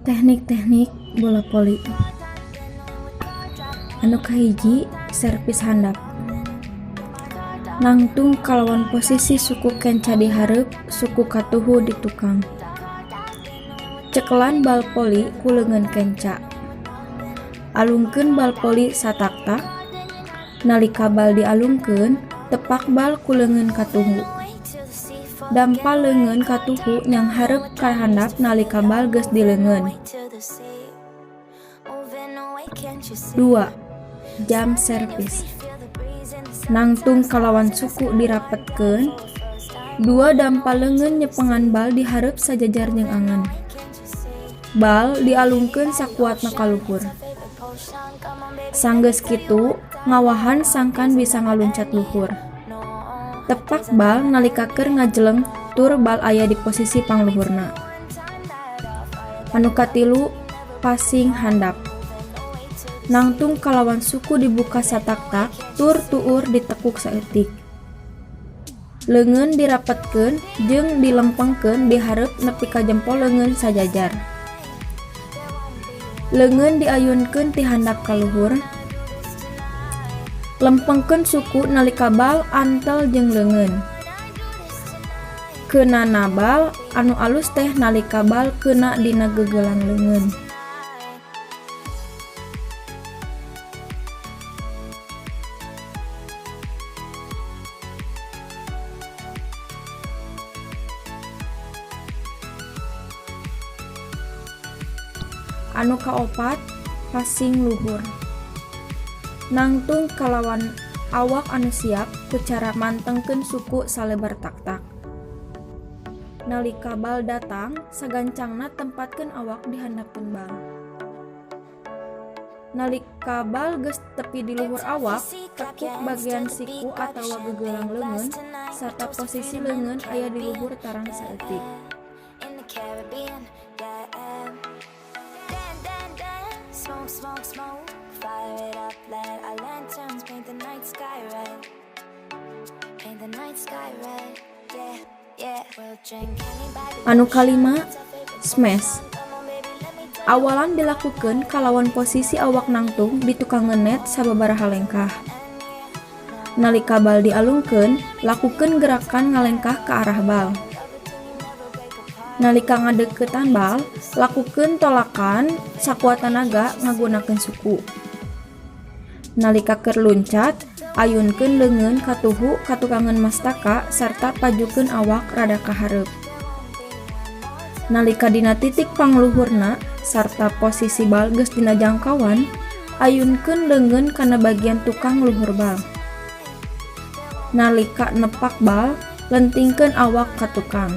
Teknik-teknik bola voli. Anu kahiji, servis handap. Nangtung kalawan posisi suku kenca di hareup, suku katuhu di tukang. Cekelan bal voli ku leungeun kenca. Alungkeun bal voli satak-tak. Nalika bal dialungkeun, tepak bal ku leungeun katuhu. Dampal leungeun katuhu yang hareup ka handap nalika bal geus dileungeun. 2. Jam servis. Nangtung kalawan suku dirapetkeun, 2 dampal leungeun nyepengan bal di hareup sajajar jeung angan. Bal dialungkeun sakuatna ka luhur. Sanggeus kitu, ngawahan sangkan bisa ngaluncat luhur. Tepak bal nalika keur ngajeleng tur bal aya di posisi pangluhurna. Anu katilu, passing handap. Nangtung kalawan suku dibuka satak-tak tur tuur ditekuk saeutik. Leungeun dirapetkeun jeung dilempengkeun di hareup nepi ka jempol leungeun sajajar. Leungeun diayunkeun ti handap ka luhur. Lempengkeun suku nalika bal antel jeung leungeun. Keunana bal anu alus teh nalika bal keuna dina geugelang leungeun. Anu kaopat, passing luhur. Nangtung kalawan awak anu siap ku cara mantengkeun suku salebar tak-tak. Nalika bal datang, sagancangna tempatkeun awak di handapkeun bal. Nalika bal geus tepi di luhur awak, tekuk bagian siku atawa geugelang leungeun sarta posisi leungeun aya di luhur tarang saeutik. Fire it up, let our lanterns paint the night sky red. Paint the night sky red. Yeah, yeah. We'll drink anybody. Anu kalima, smash. Awalan dilakukeun kalawan posisi awak nangtung di tukang ngenet sababaraha lengkah. Nalika bal dialungkeun, lakukeun gerakan ngalengkah ke arah bal. Nalika ngadeuketan bal, lakukeun tolakan sakuat tenaga ngagunakeun suku. Nalika keur luncat, ayunkeun leungeun katuhu ka tukangan mastaka sarta pajukeun awak rada ka hareup. Nalika dina titik pangluhurna sarta posisi bal geus dina jangkauan, ayunkeun leungeun kana bagian tukang luhur bal. Nalika nepak bal, lentingkeun awak ka tukang.